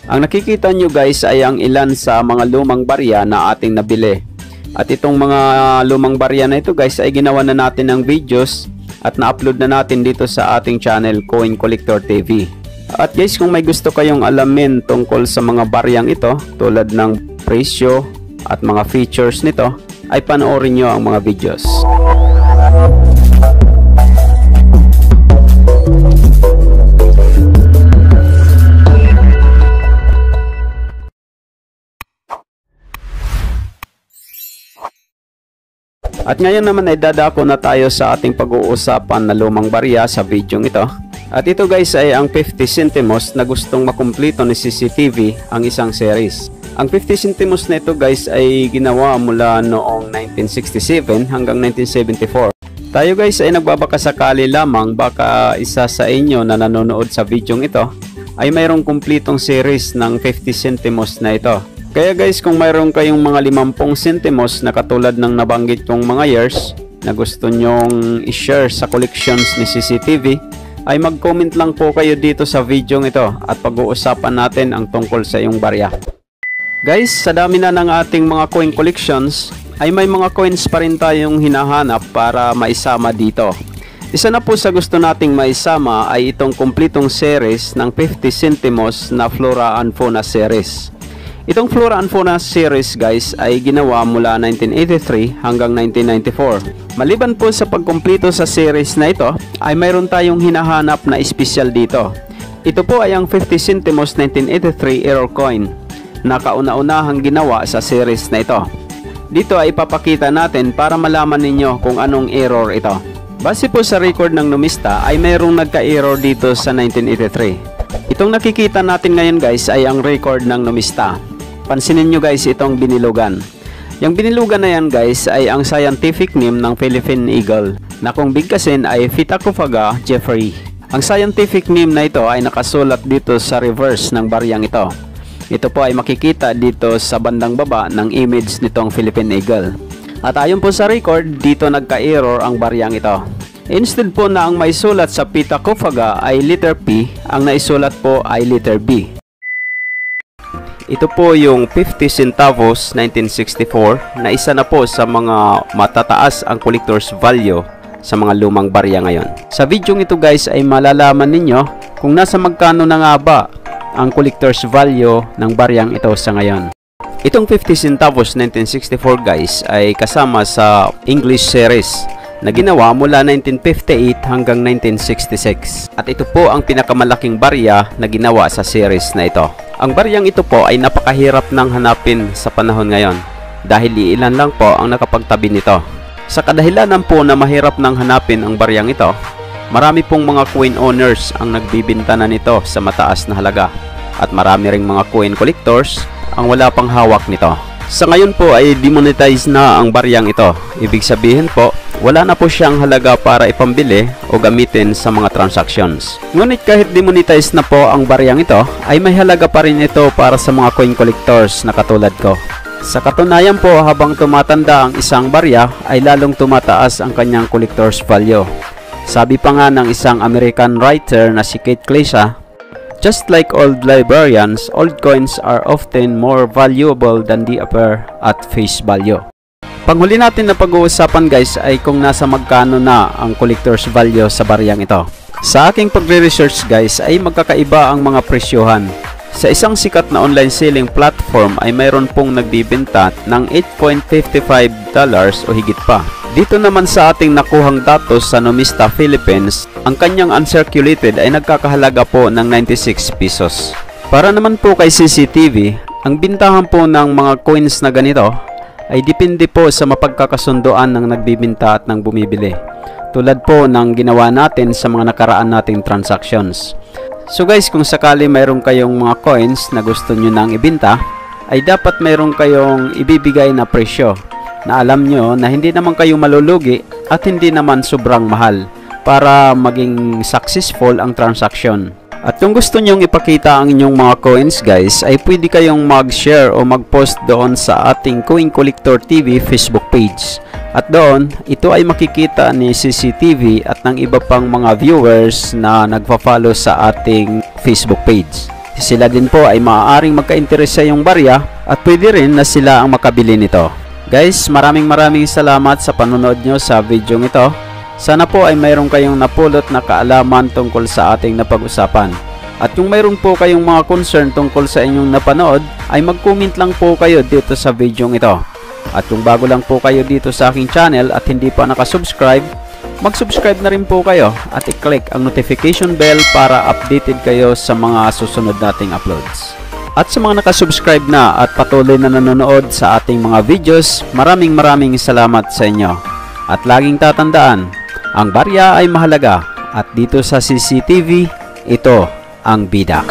Ang nakikita nyo guys ay ang ilan sa mga lumang barya na ating nabili. At itong mga lumang barya na ito guys ay ginawa na natin ng videos at na-upload na natin dito sa ating channel Coin Collector TV. At guys, kung may gusto kayong alamin tungkol sa mga baryang ito tulad ng presyo at mga features nito, ay panoorin nyo ang mga videos. At ngayon naman ay dadako na tayo sa ating pag-uusapan na lumang barya sa video ito. At ito guys ay ang 50 centimos na gustong makumpleto ni CCTV ang isang series. Ang 50 centimos na ito guys ay ginawa mula noong 1967 hanggang 1974. Tayo guys ay nagbabakasakali lamang baka isa sa inyo na nanonood sa video ito ay mayroong kumpletong series ng 50 centimos na ito. Kaya guys, kung mayroon kayong mga 50 centimos na katulad ng nabanggit kong mga years na gusto nyong i-share sa collections ni CCTV, ay mag-comment lang po kayo dito sa video ito at pag-uusapan natin ang tungkol sa iyong barya. Guys, sa dami na ng ating mga coin collections, ay may mga coins pa rin tayong hinahanap para maisama dito. Isa na po sa gusto nating maisama ay itong kumpletong series ng 50 centimos na Flora and Fauna series. Itong Flora and Fauna series guys ay ginawa mula 1983 hanggang 1994. Maliban po sa pagkumpleto sa series na ito, ay mayroon tayong hinahanap na espesyal dito. Ito po ay ang 50 centimos 1983 error coin na kauna-unahang ginawa sa series na ito. Dito ay ipapakita natin para malaman ninyo kung anong error ito. Base po sa record ng numista ay mayroong nagka-error dito sa 1983. Itong nakikita natin ngayon guys ay ang record ng numista. Pansinin nyo guys itong binilugan. Yung binilugan na yan guys ay ang scientific name ng Philippine Eagle na kung bigkasin ay Phytacophaga jeffreyi. Ang scientific name na ito ay nakasulat dito sa reverse ng baryang ito. Ito po ay makikita dito sa bandang baba ng image nitong Philippine Eagle. At ayon po sa record, dito nagka-error ang baryang ito. Instead po na ang may sulat sa Phytacophaga ay letter P, ang naisulat po ay letter B. Ito po yung 50 centavos 1964 na isa na po sa mga matataas ang collector's value sa mga lumang barya ngayon. Sa video ito guys ay malalaman ninyo kung nasa magkano na nga ba ang collector's value ng baryang ito sa ngayon. Itong 50 centavos 1964 guys ay kasama sa English series na ginawa mula 1958 hanggang 1966. At ito po ang pinakamalaking barya na ginawa sa series na ito. Ang baryang ito po ay napakahirap nang hanapin sa panahon ngayon dahil iilan lang po ang nakapagtabi nito. Sa kadahilanan po na mahirap nang hanapin ang baryang ito, marami pong mga coin owners ang nagbibenta na nito sa mataas na halaga at marami ring mga coin collectors ang wala pang hawak nito. Sa ngayon po ay demonetize na ang baryang ito. Ibig sabihin po, wala na po siyang halaga para ipambili o gamitin sa mga transactions. Ngunit kahit demonetize na po ang baryang ito, ay may halaga pa rin ito para sa mga coin collectors na katulad ko. Sa katunayan po, habang tumatanda ang isang barya, ay lalong tumataas ang kanyang collector's value. Sabi pa nga ng isang American writer na si Kate Klesha, "Just like old librarians, old coins are often more valuable than they appear at face value." Panghuli natin na pag-uusapan guys ay kung nasa magkano na ang collector's value sa baryang ito. Sa aking pagre-research guys ay magkakaiba ang mga presyohan. Sa isang sikat na online selling platform ay mayroon pong nagbibenta ng $8.55 o higit pa. Dito naman sa ating nakuhang datos sa Numista Philippines, ang kanyang uncirculated ay nagkakahalaga po ng 96 pesos. Para naman po kay CCTV, ang bintahan po ng mga coins na ganito ay depende po sa mapagkakasundoan ng nagbibinta at ng bumibili. Tulad po ng ginawa natin sa mga nakaraan nating transactions. So guys, kung sakali mayroon kayong mga coins na gusto nyo nang ibinta, ay dapat mayroon kayong ibibigay na presyo na alam nyo na hindi naman kayo malulugi at hindi naman sobrang mahal para maging successful ang transaction. At kung gusto nyong ipakita ang inyong mga coins guys, ay pwede kayong mag-share o mag-post doon sa ating Coin Collector TV Facebook page. At doon, ito ay makikita ni CCTV at ng iba pang mga viewers na nagpa-follow sa ating Facebook page. sila din po ay maaaring magka-interes sa iyong barya at pwede rin na sila ang makabili nito. Guys, maraming salamat sa panonood nyo sa video ito. Sana po ay mayroon kayong napulot na kaalaman tungkol sa ating napag-usapan. At kung mayroon po kayong mga concern tungkol sa inyong napanood, ay mag-comment lang po kayo dito sa video ito. At kung bago lang po kayo dito sa aking channel at hindi pa nakasubscribe, mag-subscribe na rin po kayo at i-click ang notification bell para updated kayo sa mga susunod nating uploads. At sa mga nakasubscribe na at patuloy na nanonood sa ating mga videos, maraming salamat sa inyo. At laging tatandaan, ang barya ay mahalaga at dito sa CCTV, ito ang bida.